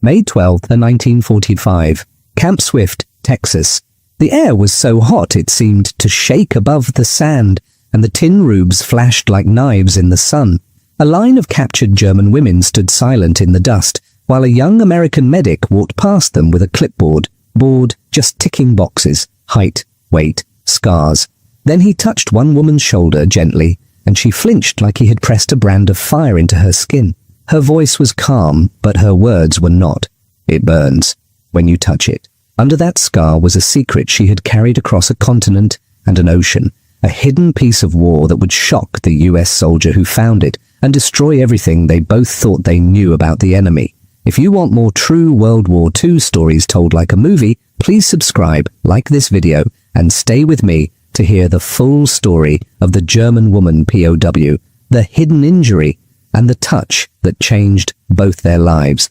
May 12, 1945. Camp Swift, Texas. The air was so hot it seemed to shake above the sand, and the tin roofs flashed like knives in the sun. A line of captured German women stood silent in the dust, while a young American medic walked past them with a clipboard, bored, just ticking boxes, height, weight, scars. Then he touched one woman's shoulder gently, and she flinched like he had pressed a brand of fire into her skin. Her voice was calm, but her words were not. It burns when you touch it. Under that scar was a secret she had carried across a continent and an ocean, a hidden piece of war that would shock the US soldier who found it and destroy everything they both thought they knew about the enemy. If you want more true World War II stories told like a movie, please subscribe, like this video, and stay with me to hear the full story of the German woman POW, the hidden injury, and the touch that changed both their lives.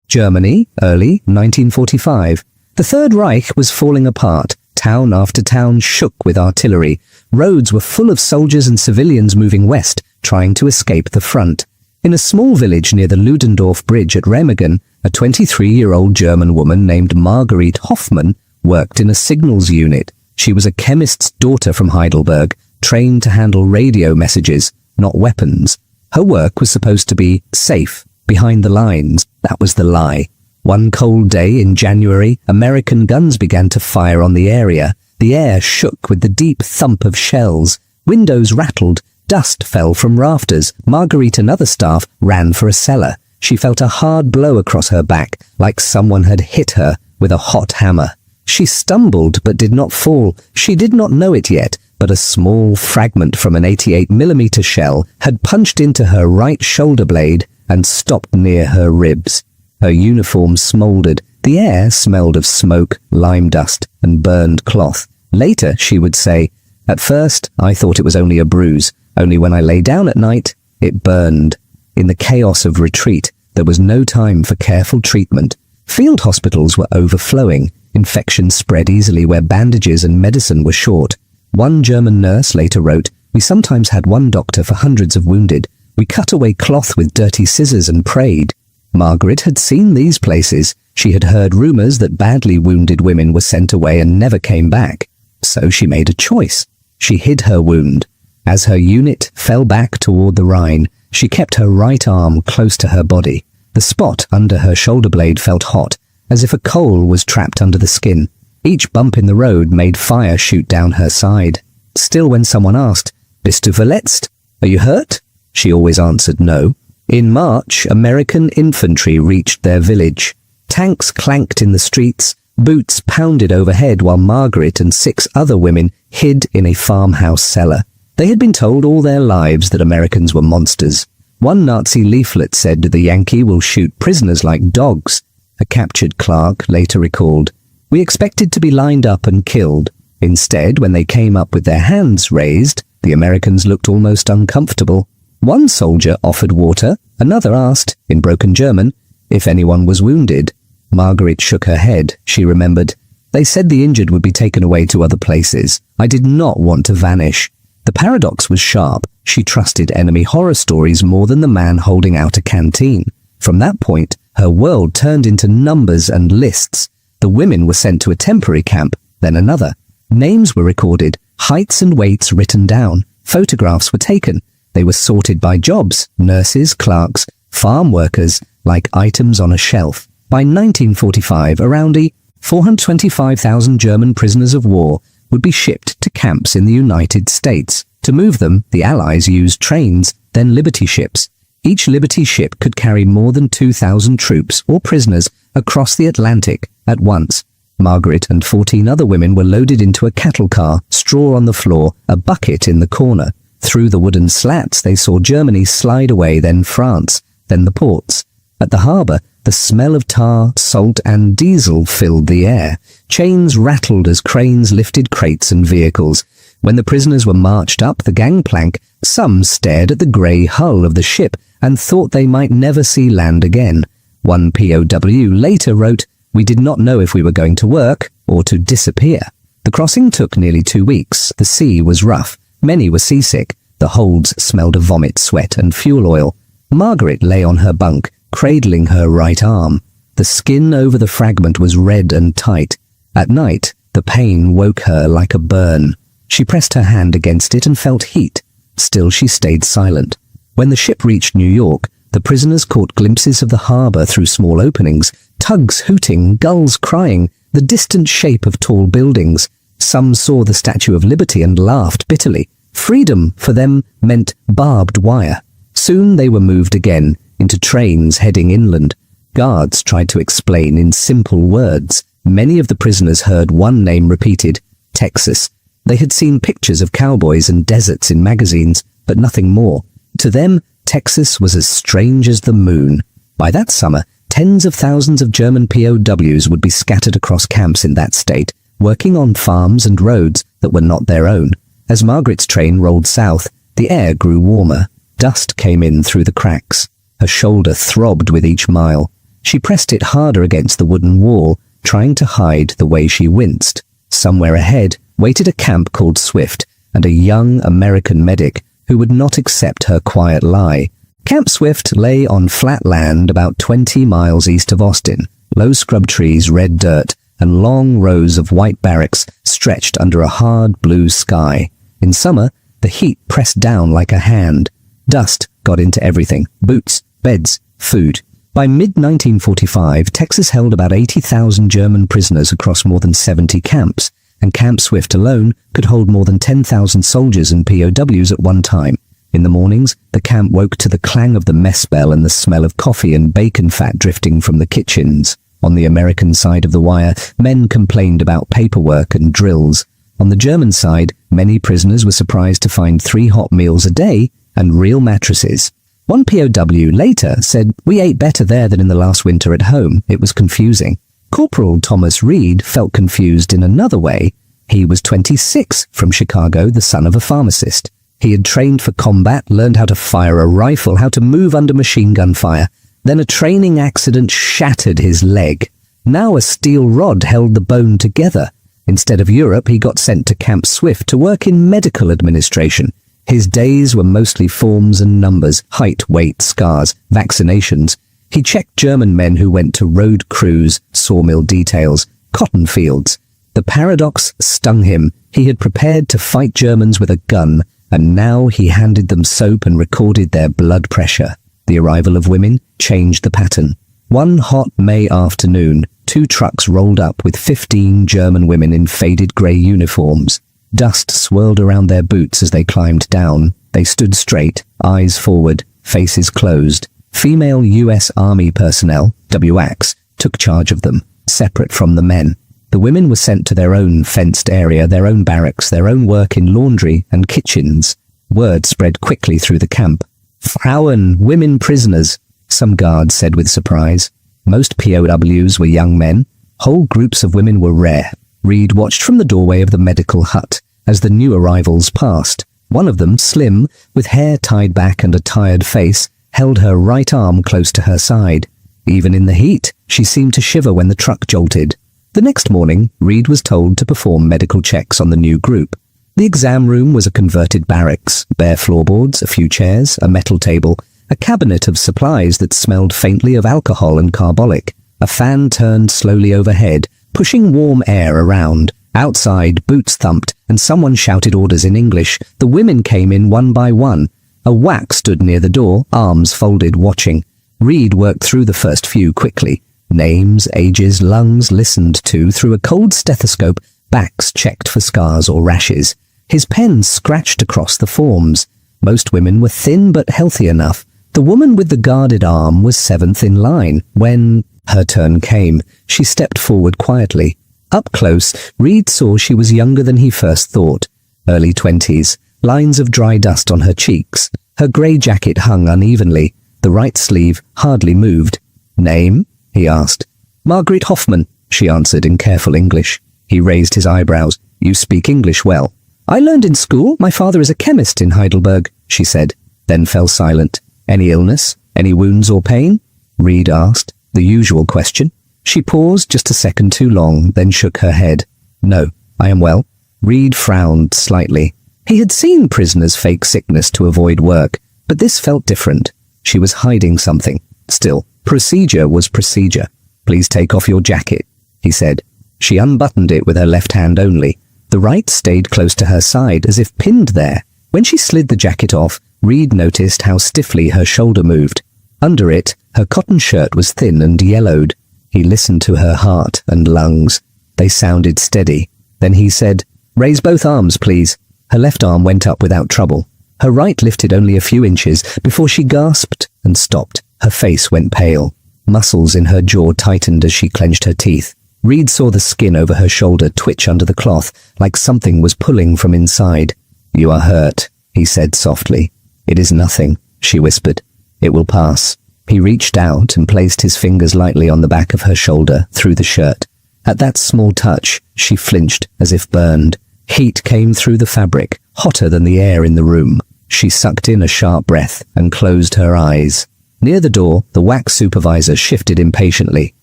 Germany, early 1945. The Third Reich was falling apart. Town after town shook with artillery. Roads were full of soldiers and civilians moving west, trying to escape the front. In a small village near the Ludendorff Bridge at Remagen, a 23-year-old German woman named Marguerite Hoffmann worked in a signals unit. She was a chemist's daughter from Heidelberg, trained to handle radio messages, not weapons. Her work was supposed to be safe, behind the lines. That was the lie. One cold day in January, American guns began to fire on the area. The air shook with the deep thump of shells. Windows rattled. Dust fell from rafters. Marguerite and other staff ran for a cellar. She felt a hard blow across her back, like someone had hit her with a hot hammer. She stumbled but did not fall. She did not know it yet, but a small fragment from an 88mm shell had punched into her right shoulder blade and stopped near her ribs. Her uniform smoldered. The air smelled of smoke, lime dust, and burned cloth. Later, she would say, "At first, I thought it was only a bruise. Only when I lay down at night, it burned." In the chaos of retreat, there was no time for careful treatment. Field hospitals were overflowing. Infections spread easily where bandages and medicine were short. One German nurse later wrote, "We sometimes had one doctor for hundreds of wounded. We cut away cloth with dirty scissors and prayed." Margaret had seen these places. She had heard rumors that badly wounded women were sent away and never came back. So she made a choice. She hid her wound. As her unit fell back toward the Rhine, she kept her right arm close to her body. The spot under her shoulder blade felt hot, as if a coal was trapped under the skin. Each bump in the road made fire shoot down her side. Still, when someone asked, "Bist du verletzt? Are you hurt?" she always answered no. In March, American infantry reached their village. Tanks clanked in the streets, boots pounded overhead while Margaret and 6 other women hid in a farmhouse cellar. They had been told all their lives that Americans were monsters. One Nazi leaflet said the Yankee will shoot prisoners like dogs. A captured clerk later recalled, "We expected to be lined up and killed. Instead, when they came up with their hands raised, the Americans looked almost uncomfortable." One soldier offered water. Another asked, in broken German, if anyone was wounded. Margaret shook her head. She remembered, "They said the injured would be taken away to other places. I did not want to vanish." The paradox was sharp. She trusted enemy horror stories more than the man holding out a canteen. From that point, her world turned into numbers and lists. The women were sent to a temporary camp, then another. Names were recorded, heights and weights written down. Photographs were taken. They were sorted by jobs, nurses, clerks, farm workers, like items on a shelf. By 1945, around 425,000 German prisoners of war would be shipped to camps in the United States. To move them, the Allies used trains, then Liberty ships. Each Liberty ship could carry more than 2,000 troops or prisoners across the Atlantic at once. Margaret and 14 other women were loaded into a cattle car, straw on the floor, a bucket in the corner. Through the wooden slats, they saw Germany slide away, then France, then the ports. At the harbour, the smell of tar, salt, and diesel filled the air. Chains rattled as cranes lifted crates and vehicles. When the prisoners were marched up the gangplank, some stared at the grey hull of the ship and thought they might never see land again. One POW later wrote, "We did not know if we were going to work or to disappear." The crossing took nearly 2 weeks. The sea was rough. Many were seasick. The holds smelled of vomit, sweat, and fuel oil. Margaret lay on her bunk, cradling her right arm. The skin over the fragment was red and tight. At night, the pain woke her like a burn. She pressed her hand against it and felt heat. Still she stayed silent. When the ship reached New York, the prisoners caught glimpses of the harbor through small openings, tugs hooting, gulls crying, the distant shape of tall buildings. Some saw the Statue of Liberty and laughed bitterly. Freedom, for them, meant barbed wire. Soon they were moved again, into trains heading inland. Guards tried to explain in simple words. Many of the prisoners heard one name repeated, Texas. They had seen pictures of cowboys and deserts in magazines, but nothing more. To them, Texas was as strange as the moon. By that summer, tens of thousands of German POWs would be scattered across camps in that state, working on farms and roads that were not their own. As Margaret's train rolled south, the air grew warmer. Dust came in through the cracks. Her shoulder throbbed with each mile. She pressed it harder against the wooden wall, trying to hide the way she winced. Somewhere ahead waited a camp called Swift, and a young American medic who would not accept her quiet lie. Camp Swift lay on flat land about 20 miles east of Austin. Low scrub trees, red dirt, and long rows of white barracks stretched under a hard blue sky. In summer, the heat pressed down like a hand. Dust got into everything: boots, beds, food. By mid-1945, Texas held about 80,000 German prisoners across more than 70 camps, and Camp Swift alone could hold more than 10,000 soldiers and POWs at one time. In the mornings, the camp woke to the clang of the mess bell and the smell of coffee and bacon fat drifting from the kitchens. On the American side of the wire, men complained about paperwork and drills. On the German side, many prisoners were surprised to find 3 hot meals a day and real mattresses. One POW later said, "We ate better there than in the last winter at home. It was confusing." Corporal Thomas Reed felt confused in another way. He was 26, from Chicago, the son of a pharmacist. He had trained for combat, learned how to fire a rifle, how to move under machine gun fire. Then a training accident shattered his leg. Now a steel rod held the bone together. Instead of Europe, he got sent to Camp Swift to work in medical administration. His days were mostly forms and numbers, height, weight, scars, vaccinations. He checked German men who went to road crews, sawmill details, cotton fields. The paradox stung him. He had prepared to fight Germans with a gun, and now he handed them soap and recorded their blood pressure. The arrival of women changed the pattern. One hot May afternoon, 2 trucks rolled up with 15 German women in faded grey uniforms. Dust swirled around their boots as they climbed down. They stood straight, eyes forward, faces closed. Female U.S. Army personnel, WWII, took charge of them, separate from the men. The women were sent to their own fenced area, their own barracks, their own work in laundry and kitchens. Word spread quickly through the camp. "Frauen, women prisoners," some guards said with surprise. Most POWs were young men. Whole groups of women were rare. Reed watched from the doorway of the medical hut as the new arrivals passed. One of them, slim, with hair tied back and a tired face, held her right arm close to her side. Even in the heat, she seemed to shiver when the truck jolted. The next morning, Reed was told to perform medical checks on the new group. The exam room was a converted barracks, bare floorboards, a few chairs, a metal table, a cabinet of supplies that smelled faintly of alcohol and carbolic. A fan turned slowly overhead, pushing warm air around. Outside, boots thumped, and someone shouted orders in English. The women came in one by one. A WAC stood near the door, arms folded, watching. Reed worked through the first few quickly. Names, ages, lungs listened to through a cold stethoscope, backs checked for scars or rashes. His pen scratched across the forms. Most women were thin but healthy enough. The woman with the guarded arm was 7th in line. When her turn came, she stepped forward quietly. Up close, Reed saw she was younger than he first thought. Early 20s, lines of dry dust on her cheeks. Her grey jacket hung unevenly. The right sleeve hardly moved. "Name?" he asked. "Margaret Hoffman," she answered in careful English. He raised his eyebrows. "You speak English well." "I learned in school. My father is a chemist in Heidelberg," she said, then fell silent. "Any illness? Any wounds or pain?" Reed asked, the usual question. She paused just a second too long, then shook her head. "No, I am well." Reed frowned slightly. He had seen prisoners fake sickness to avoid work, but this felt different. She was hiding something. Still, Procedure was procedure. "Please take off your jacket," he said. She unbuttoned it with her left hand only. The right stayed close to her side, as if pinned there. When she slid the jacket off, Reed noticed how stiffly her shoulder moved. Under it, her cotton shirt was thin and yellowed. He listened to her heart and lungs. They sounded steady. Then he said, "Raise both arms, please." Her left arm went up without trouble. Her right lifted only a few inches before she gasped and stopped. Her face went pale. Muscles in her jaw tightened as she clenched her teeth. Reed saw the skin over her shoulder twitch under the cloth, like something was pulling from inside. "You are hurt," he said softly. "It is nothing," she whispered. "It will pass." He reached out and placed his fingers lightly on the back of her shoulder, through the shirt. At that small touch, she flinched as if burned. Heat came through the fabric, hotter than the air in the room. She sucked in a sharp breath and closed her eyes. Near the door, the WWII supervisor shifted impatiently.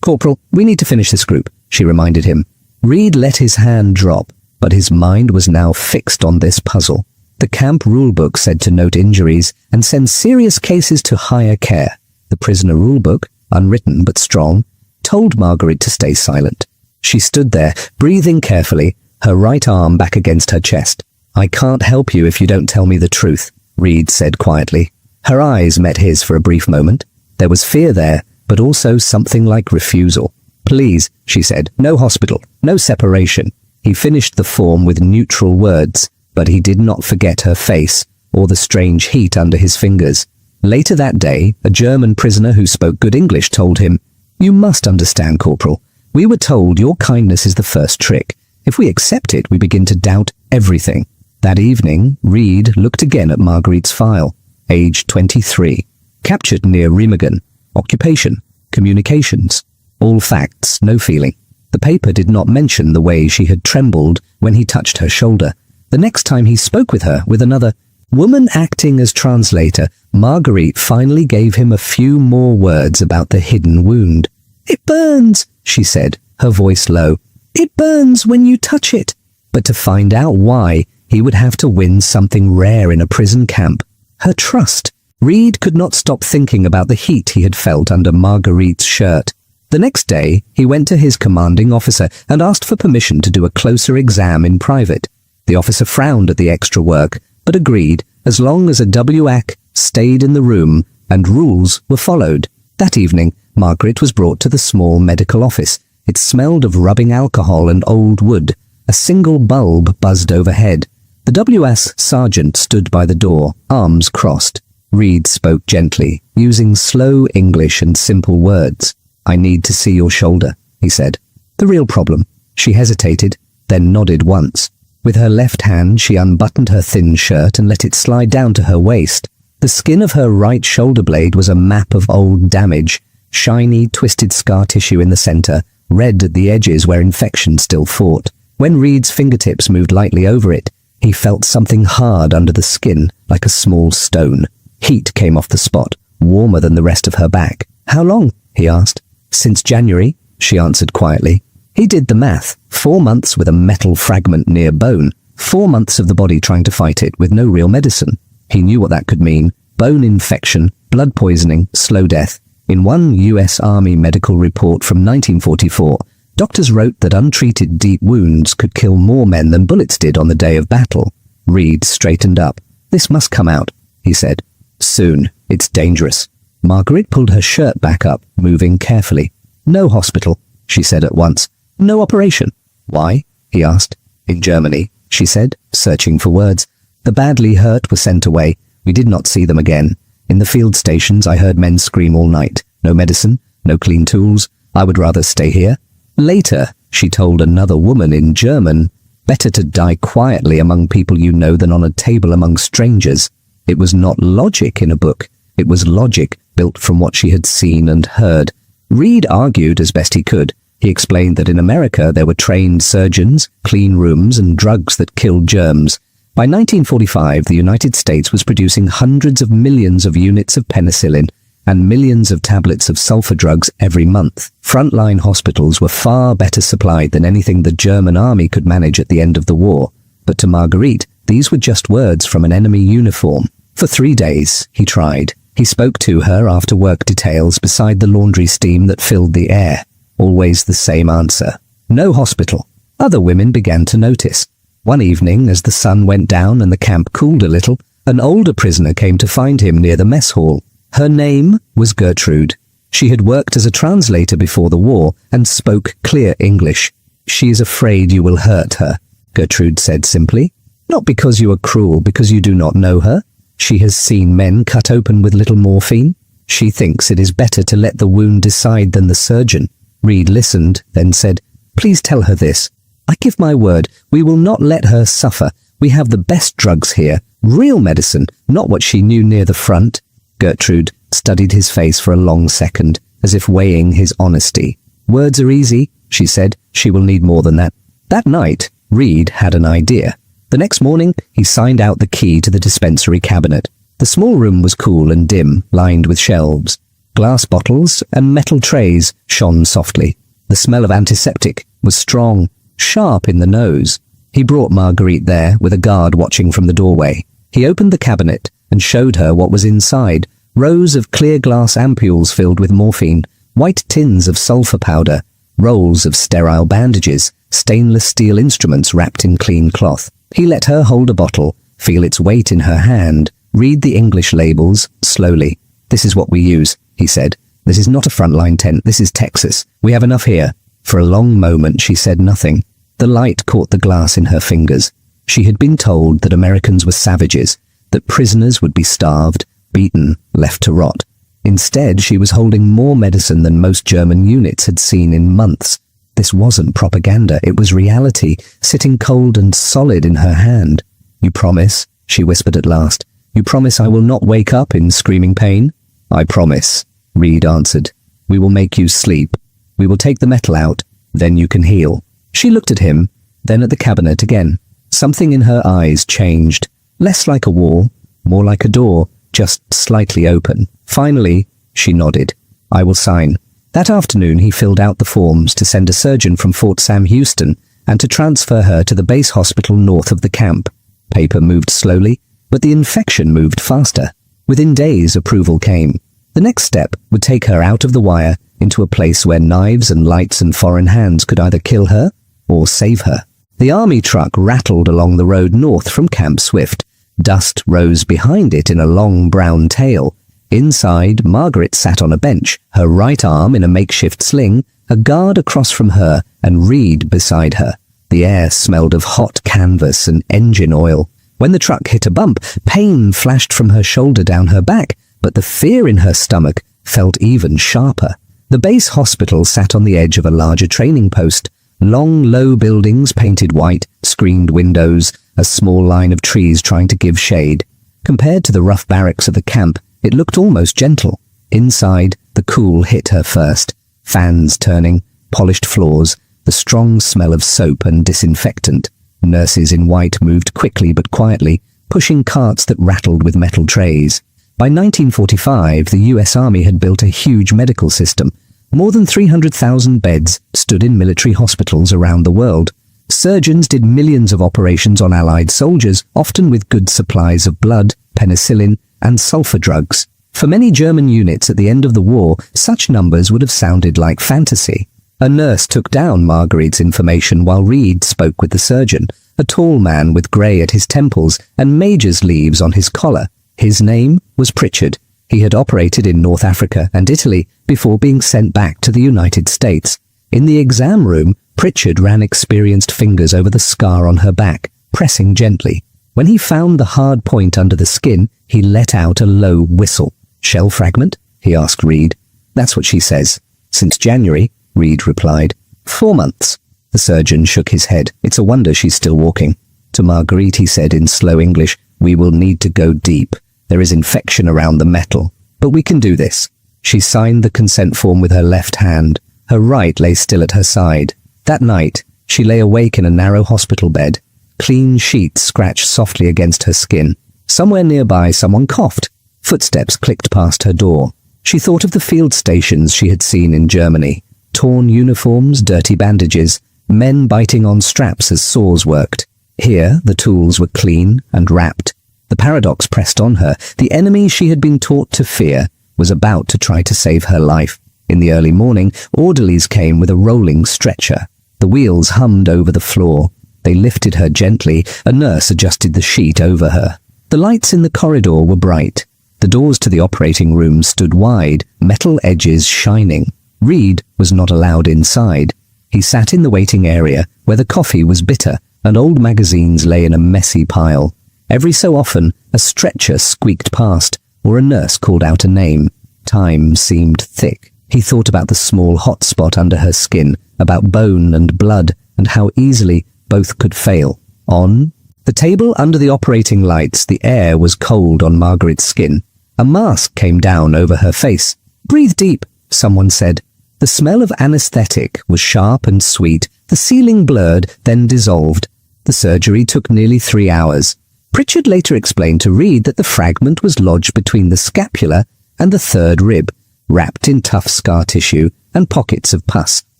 "Corporal, we need to finish this group," she reminded him. Reed let his hand drop, but his mind was now fixed on this puzzle. The camp rulebook said to note injuries and send serious cases to higher care. The prisoner rulebook, unwritten but strong, told Marguerite to stay silent. She stood there, breathing carefully, her right arm back against her chest. "I can't help you if you don't tell me the truth," Reed said quietly. Her eyes met his for a brief moment. There was fear there, but also something like refusal. "Please," she said, "no hospital, no separation." He finished the form with neutral words, but he did not forget her face or the strange heat under his fingers. Later that day, a German prisoner who spoke good English told him, "You must understand, Corporal. We were told your kindness is the first trick. If we accept it, we begin to doubt everything." That evening, Reed looked again at Marguerite's file. Age 23. Captured near Remagen. Occupation. Communications. All facts, no feeling. The paper did not mention the way she had trembled when he touched her shoulder. The next time he spoke with her, with another woman acting as translator, Marguerite finally gave him a few more words about the hidden wound. "It burns," she said, her voice low. "It burns when you touch it." But to find out why, he would have to win something rare in a prison camp. Her trust. Reed could not stop thinking about the heat he had felt under Marguerite's shirt. The next day, he went to his commanding officer and asked for permission to do a closer exam in private. The officer frowned at the extra work, but agreed as long as a WWII stayed in the room and rules were followed. That evening, Margaret was brought to the small medical office. It smelled of rubbing alcohol and old wood. A single bulb buzzed overhead. The WS sergeant stood by the door, arms crossed. Reed spoke gently, using slow English and simple words. "I need to see your shoulder," he said. "The real problem." She hesitated, then nodded once. With her left hand, she unbuttoned her thin shirt and let it slide down to her waist. The skin of her right shoulder blade was a map of old damage, shiny, twisted scar tissue in the center, red at the edges where infection still fought. When Reed's fingertips moved lightly over it, he felt something hard under the skin, like a small stone. Heat came off the spot, warmer than the rest of her back. "How long?" he asked. "Since January," she answered quietly. He did the math. 4 months with a metal fragment near bone. 4 months of the body trying to fight it with no real medicine. He knew what that could mean. Bone infection, blood poisoning, slow death. In one US Army medical report from 1944, doctors wrote that untreated deep wounds could kill more men than bullets did on the day of battle. Reed straightened up. "This must come out," he said. "Soon. It's dangerous." Margaret pulled her shirt back up, moving carefully. "No hospital," she said at once. "No operation." "Why?" he asked. "In Germany," she said, searching for words. "The badly hurt were sent away. We did not see them again. In the field stations I heard men scream all night. No medicine, no clean tools. I would rather stay here." Later, she told another woman in German, "Better to die quietly among people you know than on a table among strangers." It was not logic in a book. It was logic built from what she had seen and heard. Reed argued as best he could. He explained that in America there were trained surgeons, clean rooms, and drugs that killed germs. By 1945, the United States was producing hundreds of millions of units of penicillin and millions of tablets of sulfur drugs every month. Frontline hospitals were far better supplied than anything the German army could manage at the end of the war. But to Marguerite, these were just words from an enemy uniform. For 3 days, he tried. He spoke to her after work details beside the laundry steam that filled the air. Always the same answer. No hospital. Other women began to notice. One evening, as the sun went down and the camp cooled a little, an older prisoner came to find him near the mess hall. Her name was Gertrude. She had worked as a translator before the war and spoke clear English. "She is afraid you will hurt her," Gertrude said simply. "Not because you are cruel, because you do not know her. She has seen men cut open with little morphine. She thinks it is better to let the wound decide than the surgeon." Reed listened, then said, "Please tell her this. I give my word, we will not let her suffer. We have the best drugs here, real medicine, not what she knew near the front." Gertrude studied his face for a long second, as if weighing his honesty. "Words are easy," she said. "She will need more than that." That night, Reed had an idea. The next morning, he signed out the key to the dispensary cabinet. The small room was cool and dim, lined with shelves. Glass bottles and metal trays shone softly. The smell of antiseptic was strong, sharp in the nose. He brought Marguerite there, with a guard watching from the doorway. He opened the cabinet and showed her what was inside. Rows of clear glass ampoules filled with morphine, white tins of sulfur powder, rolls of sterile bandages, stainless steel instruments wrapped in clean cloth. He let her hold a bottle, feel its weight in her hand, read the English labels slowly. "This is what we use," he said. "This is not a frontline tent. This is Texas. We have enough here." For a long moment she said nothing. The light caught the glass in her fingers. She had been told that Americans were savages, that prisoners would be starved, beaten, left to rot. Instead, she was holding more medicine than most German units had seen in months. This wasn't propaganda, it was reality, sitting cold and solid in her hand. "You promise?" she whispered at last. "You promise I will not wake up in screaming pain?" "I promise," Reed answered. "We will make you sleep. We will take the metal out, then you can heal." She looked at him, then at the cabinet again. Something in her eyes changed, less like a wall, more like a door, just slightly open. Finally, she nodded. "I will sign." That afternoon he filled out the forms to send a surgeon from Fort Sam Houston and to transfer her to the base hospital north of the camp. Paper moved slowly, but the infection moved faster. Within days, approval came. The next step would take her out of the wire into a place where knives and lights and foreign hands could either kill her or save her. The army truck rattled along the road north from Camp Swift. Dust rose behind it in a long brown tail. Inside, Margaret sat on a bench, her right arm in a makeshift sling, a guard across from her, and Reed beside her. The air smelled of hot canvas and engine oil. When the truck hit a bump, pain flashed from her shoulder down her back, but the fear in her stomach felt even sharper. The base hospital sat on the edge of a larger training post. Long, low buildings painted white, screened windows, a small line of trees trying to give shade. Compared to the rough barracks of the camp, it looked almost gentle. Inside, the cool hit her first. Fans turning, polished floors, the strong smell of soap and disinfectant. Nurses in white moved quickly but quietly, pushing carts that rattled with metal trays. By 1945, the US Army had built a huge medical system. More than 300,000 beds stood in military hospitals around the world. Surgeons did millions of operations on Allied soldiers, often with good supplies of blood, penicillin, and sulfur drugs. For many German units at the end of the war, such numbers would have sounded like fantasy. A nurse took down Marguerite's information while Reed spoke with the surgeon, a tall man with grey at his temples and major's leaves on his collar. His name was Pritchard. He had operated in North Africa and Italy before being sent back to the United States. In the exam room, Pritchard ran experienced fingers over the scar on her back, pressing gently. When he found the hard point under the skin, he let out a low whistle. "Shell fragment?" he asked Reed. "That's what she says." "Since January," Reed replied. 4 months. The surgeon shook his head. "It's a wonder she's still walking." To Marguerite he said in slow English, "We will need to go deep. There is infection around the metal. But we can do this." She signed the consent form with her left hand. Her right lay still at her side. That night, she lay awake in a narrow hospital bed. Clean sheets scratched softly against her skin. Somewhere nearby, someone coughed. Footsteps clicked past her door. She thought of the field stations she had seen in Germany. Torn uniforms, dirty bandages, men biting on straps as saws worked. Here, the tools were clean and wrapped. The paradox pressed on her. The enemy she had been taught to fear was about to try to save her life. In the early morning, orderlies came with a rolling stretcher. The wheels hummed over the floor. They lifted her gently. A nurse adjusted the sheet over her. The lights in the corridor were bright. The doors to the operating room stood wide, metal edges shining. Reed was not allowed inside. He sat in the waiting area, where the coffee was bitter and old magazines lay in a messy pile. Every so often, a stretcher squeaked past, or a nurse called out a name. Time seemed thick. He thought about the small hot spot under her skin, about bone and blood, and how easily both could fail. On the table under the operating lights, the air was cold on Margaret's skin. A mask came down over her face. "Breathe deep," someone said. The smell of anesthetic was sharp and sweet. The ceiling blurred, then dissolved. The surgery took nearly 3 hours. Pritchard later explained to Reed that the fragment was lodged between the scapula and the third rib, wrapped in tough scar tissue and pockets of pus.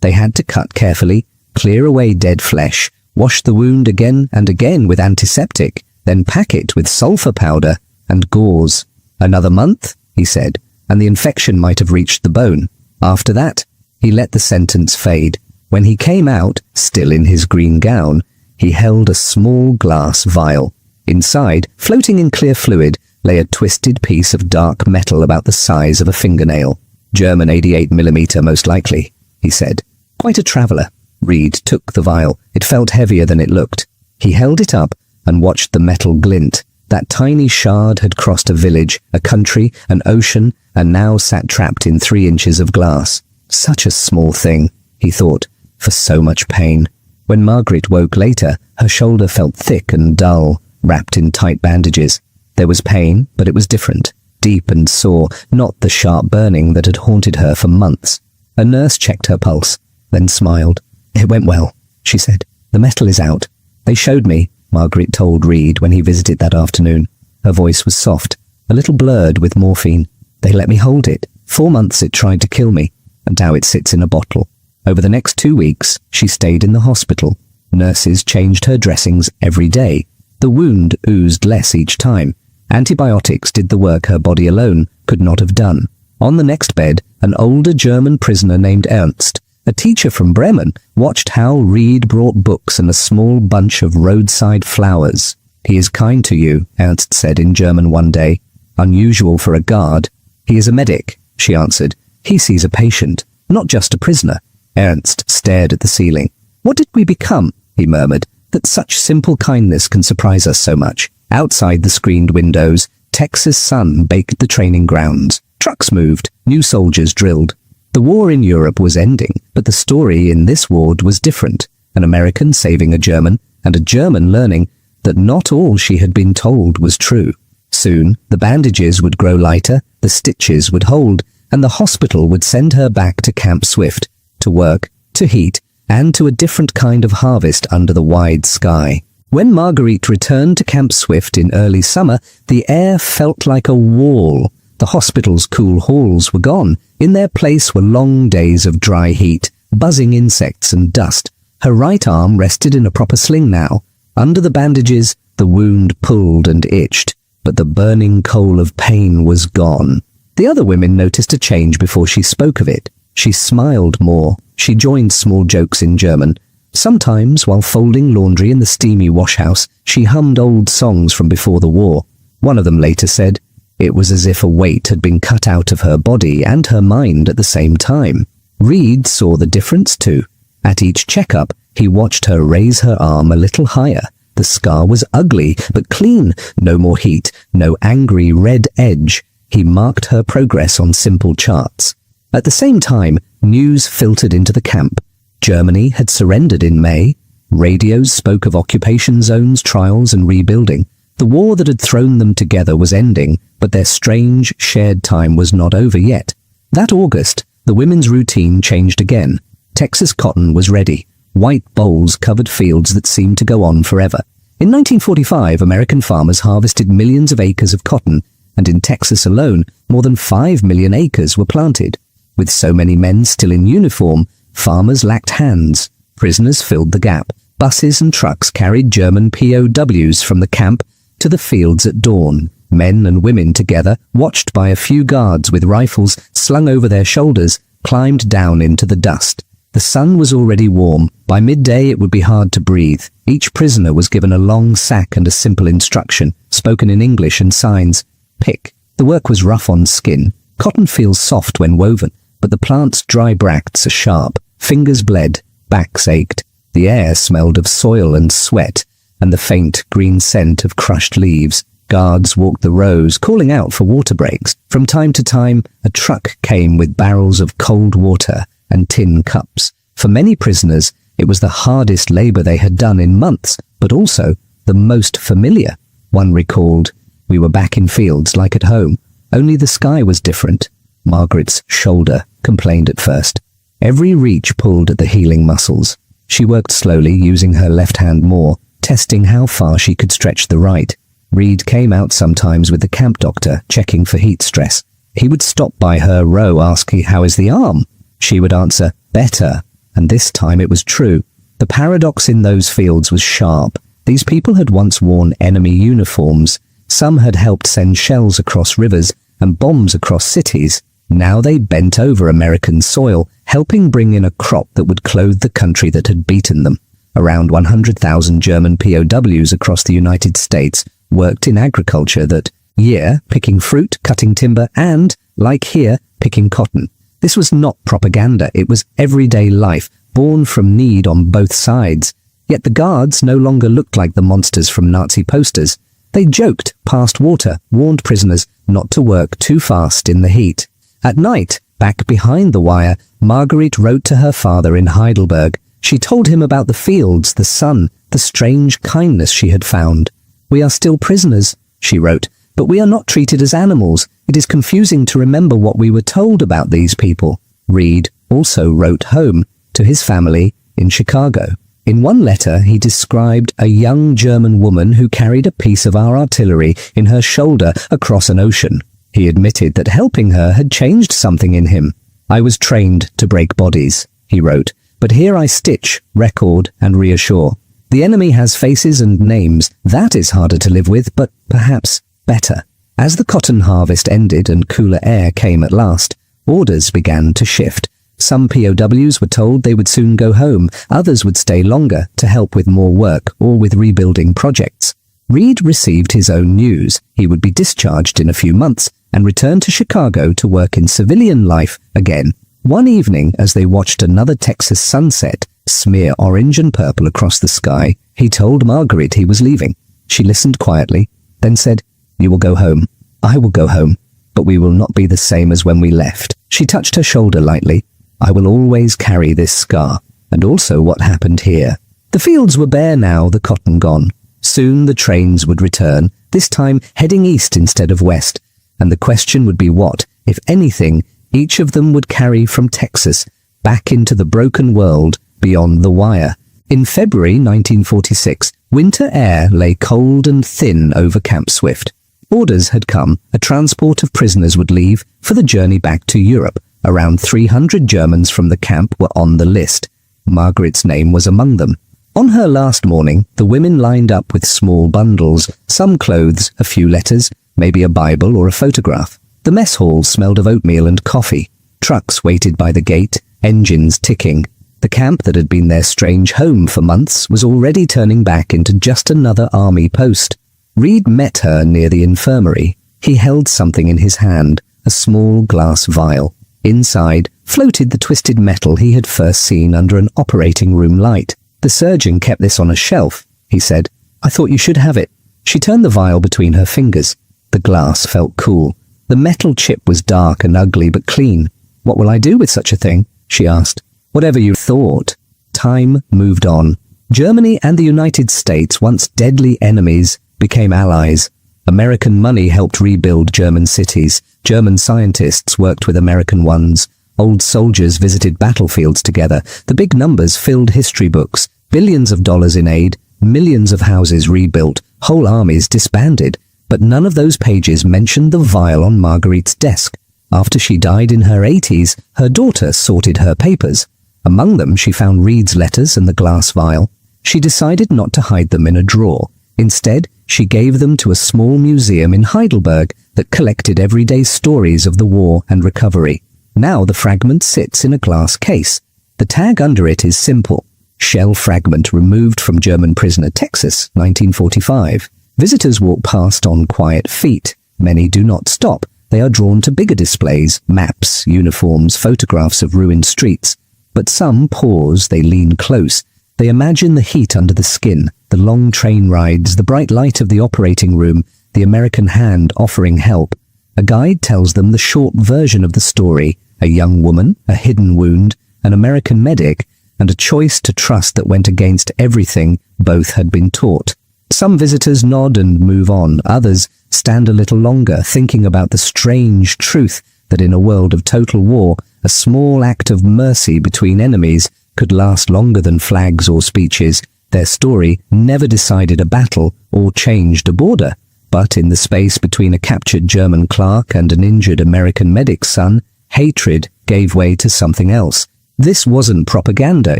They had to cut carefully, clear away dead flesh, wash the wound again and again with antiseptic, then pack it with sulfur powder and gauze. "Another month," he said, and the infection might have reached the bone. After that, he let the sentence fade. When he came out, still in his green gown, he held a small glass vial. Inside, floating in clear fluid, lay a twisted piece of dark metal about the size of a fingernail. "German 88mm most likely," he said. "Quite a traveller." Reed took the vial. It felt heavier than it looked. He held it up and watched the metal glint. That tiny shard had crossed a village, a country, an ocean, and now sat trapped in 3 inches of glass. Such a small thing, he thought, for so much pain. When Margaret woke later, her shoulder felt thick and dull, wrapped in tight bandages. There was pain, but it was different, deep and sore, not the sharp burning that had haunted her for months. A nurse checked her pulse, then smiled. "It went well," she said. "The metal is out. They showed me," Margaret told Reed when he visited that afternoon. Her voice was soft, a little blurred with morphine. "They let me hold it. 4 months it tried to kill me, and now it sits in a bottle." Over the next 2 weeks, she stayed in the hospital. Nurses changed her dressings every day. The wound oozed less each time. Antibiotics did the work her body alone could not have done. On the next bed, an older German prisoner named Ernst, a teacher from Bremen, watched how Reed brought books and a small bunch of roadside flowers. "He is kind to you," Ernst said in German one day. Unusual for a guard. "He is a medic," she answered. "He sees a patient, not just a prisoner." Ernst stared at the ceiling. "What did we become?" he murmured, "that such simple kindness can surprise us so much?" Outside the screened windows, Texas sun baked the training grounds. Trucks moved, new soldiers drilled. The war in Europe was ending, but the story in this ward was different. An American saving a German, and a German learning that not all she had been told was true. Soon, the bandages would grow lighter, the stitches would hold, and the hospital would send her back to Camp Swift, to work, to heat, and to a different kind of harvest under the wide sky. When Marguerite returned to Camp Swift in early summer, the air felt like a wall. The hospital's cool halls were gone. In their place were long days of dry heat, buzzing insects and dust. Her right arm rested in a proper sling now. Under the bandages, the wound pulled and itched, but the burning coal of pain was gone. The other women noticed a change before she spoke of it. She smiled more. She joined small jokes in German. Sometimes, while folding laundry in the steamy washhouse, she hummed old songs from before the war. One of them later said, "It was as if a weight had been cut out of her body and her mind at the same time." Reed saw the difference too. At each checkup, he watched her raise her arm a little higher. The scar was ugly, but clean. No more heat, no angry red edge. He marked her progress on simple charts. At the same time, news filtered into the camp. Germany had surrendered in May. Radios spoke of occupation zones, trials, and rebuilding. The war that had thrown them together was ending, but their strange, shared time was not over yet. That August, the women's routine changed again. Texas cotton was ready. White bowls covered fields that seemed to go on forever. In 1945, American farmers harvested millions of acres of cotton, and in Texas alone, more than 5 million acres were planted. With so many men still in uniform, farmers lacked hands. Prisoners filled the gap. Buses and trucks carried German POWs from the camp to the fields at dawn. Men and women together, watched by a few guards with rifles slung over their shoulders, climbed down into the dust. The sun was already warm. By midday it would be hard to breathe. Each prisoner was given a long sack and a simple instruction, spoken in English and signs. Pick. The work was rough on skin. Cotton feels soft when woven, but the plant's dry bracts are sharp. Fingers bled, backs ached. The air smelled of soil and sweat, and the faint green scent of crushed leaves. Guards walked the rows, calling out for water breaks. From time to time, a truck came with barrels of cold water and tin cups. For many prisoners, it was the hardest labor they had done in months, but also the most familiar. One recalled, "We were back in fields like at home, only the sky was different." Margaret's shoulder complained at first. Every reach pulled at the healing muscles. She worked slowly, using her left hand more, testing how far she could stretch the right. Reed came out sometimes with the camp doctor, checking for heat stress. He would stop by her row asking, "How is the arm?" She would answer, "Better." And this time it was true. The paradox in those fields was sharp. These people had once worn enemy uniforms. Some had helped send shells across rivers and bombs across cities. Now they bent over American soil, helping bring in a crop that would clothe the country that had beaten them. Around 100,000 German POWs across the United States worked in agriculture that year, picking fruit, cutting timber, and, like here, picking cotton. This was not propaganda, it was everyday life, born from need on both sides. Yet the guards no longer looked like the monsters from Nazi posters. They joked, passed water, warned prisoners not to work too fast in the heat. At night, back behind the wire, Marguerite wrote to her father in Heidelberg. She told him about the fields, the sun, the strange kindness she had found. "We are still prisoners," she wrote, "but we are not treated as animals. It is confusing to remember what we were told about these people." Reed also wrote home to his family in Chicago. In one letter, he described a young German woman who carried a piece of our artillery in her shoulder across an ocean. He admitted that helping her had changed something in him. "I was trained to break bodies," he wrote, "but here I stitch, record, and reassure. The enemy has faces and names. That is harder to live with, but perhaps better." As the cotton harvest ended and cooler air came at last, orders began to shift. Some POWs were told they would soon go home. Others would stay longer to help with more work or with rebuilding projects. Reed received his own news. He would be discharged in a few months and return to Chicago to work in civilian life again. One evening, as they watched another Texas sunset smear orange and purple across the sky, he told Marguerite he was leaving. She listened quietly, then said, "You will go home. I will go home. But we will not be the same as when we left." She touched her shoulder lightly. "I will always carry this scar, and also what happened here." The fields were bare now, the cotton gone. Soon the trains would return, this time heading east instead of west, and the question would be what, if anything, each of them would carry from Texas back into the broken world beyond the wire. In February 1946, winter air lay cold and thin over Camp Swift. Orders had come. A transport of prisoners would leave for the journey back to Europe. Around 300 Germans from the camp were on the list. Margaret's name was among them. On her last morning, the women lined up with small bundles, some clothes, a few letters, maybe a Bible or a photograph. The mess hall smelled of oatmeal and coffee. Trucks waited by the gate, engines ticking. The camp that had been their strange home for months was already turning back into just another army post. Reed met her near the infirmary. He held something in his hand, a small glass vial. Inside floated the twisted metal he had first seen under an operating room light. "The surgeon kept this on a shelf," he said. "I thought you should have it." She turned the vial between her fingers. The glass felt cool. The metal chip was dark and ugly but clean. "What will I do with such a thing?" she asked. "Whatever you thought." Time moved on. Germany and the United States, once deadly enemies, became allies. American money helped rebuild German cities. German scientists worked with American ones. Old soldiers visited battlefields together. The big numbers filled history books. Billions of dollars in aid, millions of houses rebuilt, whole armies disbanded. But none of those pages mentioned the vial on Marguerite's desk. After she died in her 80s, her daughter sorted her papers. Among them, she found Reed's letters and the glass vial. She decided not to hide them in a drawer. Instead, She gave them to a small museum in Heidelberg that collected everyday stories of the war and recovery. Now the fragment sits in a glass case. The tag under it is simple: shell fragment removed from German prisoner Texas, 1945. Visitors walk past on quiet feet. Many do not stop. They are drawn to bigger displays, maps, uniforms, photographs of ruined streets. But some pause, they lean close. They imagine the heat under the skin, the long train rides, the bright light of the operating room, the American hand offering help. A guide tells them the short version of the story: a young woman, a hidden wound, an American medic, and a choice to trust that went against everything both had been taught. Some visitors nod and move on. Others stand a little longer, thinking about the strange truth that in a world of total war, a small act of mercy between enemies could last longer than flags or speeches. Their story never decided a battle or changed a border. But in the space between a captured German clerk and an injured American medic's son, hatred gave way to something else. This wasn't propaganda,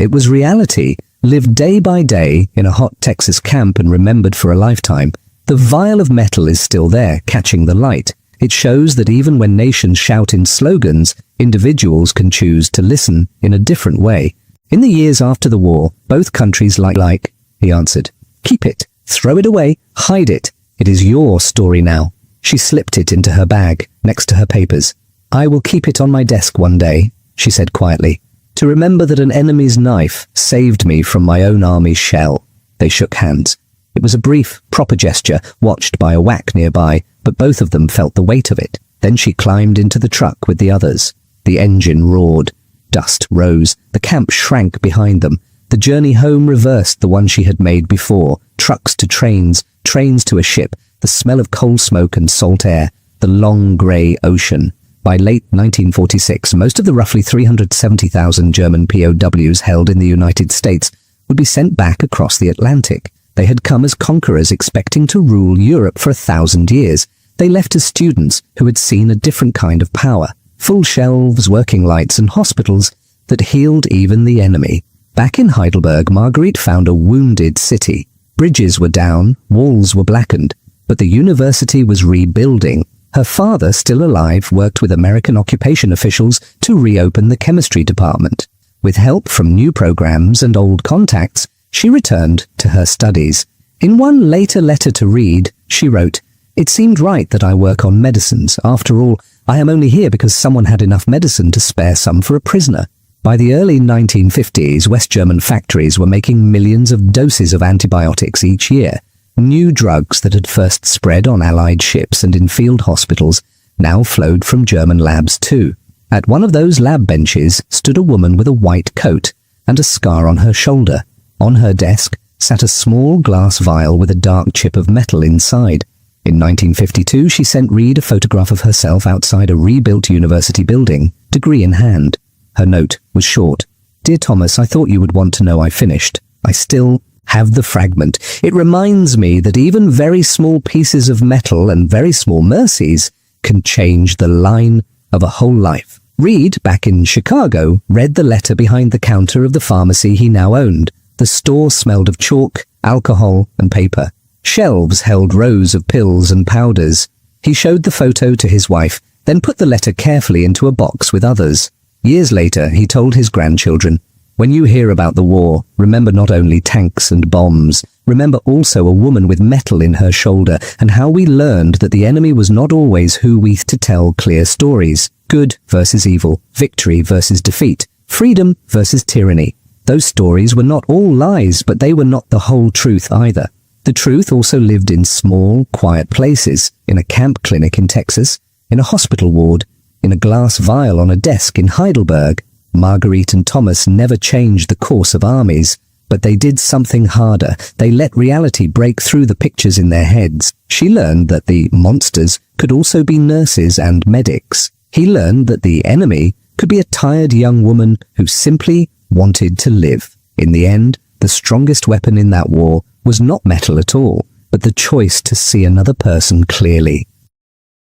it was reality, lived day by day in a hot Texas camp and remembered for a lifetime. The vial of metal is still there, catching the light. It shows that even when nations shout in slogans, individuals can choose to listen in a different way. In the years after the war, both countries like, he answered. Keep it, throw it away, hide it. It is your story now. She slipped it into her bag, next to her papers. I will keep it on my desk one day, she said quietly, to remember that an enemy's knife saved me from my own army's shell. They shook hands. It was a brief, proper gesture, watched by a whack nearby, but both of them felt the weight of it. Then she climbed into the truck with the others. The engine roared. Dust rose. The camp shrank behind them. The journey home reversed the one she had made before. Trucks to trains, trains to a ship, the smell of coal smoke and salt air, the long grey ocean. By late 1946, most of the roughly 370,000 German POWs held in the United States would be sent back across the Atlantic. They had come as conquerors expecting to rule Europe for 1,000 years. They left as students who had seen a different kind of power. Full shelves, working lights, and hospitals that healed even the enemy. Back in Heidelberg, Marguerite found a wounded city. Bridges were down, walls were blackened, but the university was rebuilding. Her father, still alive, worked with American occupation officials to reopen the chemistry department. With help from new programs and old contacts, she returned to her studies. In one later letter to Reed, she wrote, "It seemed right that I work on medicines. After all, I am only here because someone had enough medicine to spare some for a prisoner." By the early 1950s, West German factories were making millions of doses of antibiotics each year. New drugs that had first spread on Allied ships and in field hospitals now flowed from German labs too. At one of those lab benches stood a woman with a white coat and a scar on her shoulder. On her desk sat a small glass vial with a dark chip of metal inside. In 1952, she sent Reed a photograph of herself outside a rebuilt university building, degree in hand. Her note was short. "Dear Thomas, I thought you would want to know I finished. I still have the fragment. It reminds me that even very small pieces of metal and very small mercies can change the line of a whole life." Reed, back in Chicago, read the letter behind the counter of the pharmacy he now owned. The store smelled of chalk, alcohol, and paper. Shelves held rows of pills and powders. He showed the photo to his wife, then put the letter carefully into a box with others. Years later, he told his grandchildren, "When you hear about the war, remember not only tanks and bombs, remember also a woman with metal in her shoulder and how we learned that the enemy was not always who we to tell clear stories. Good versus evil, victory versus defeat, freedom versus tyranny. Those stories were not all lies, but they were not the whole truth either. The truth also lived in small, quiet places, in a camp clinic in Texas, in a hospital ward, in a glass vial on a desk in Heidelberg. Marguerite and Thomas never changed the course of armies, but they did something harder. They let reality break through the pictures in their heads. She learned that the monsters could also be nurses and medics. He learned that the enemy could be a tired young woman who simply wanted to live. In the end, the strongest weapon in that war was not metal at all, but the choice to see another person clearly.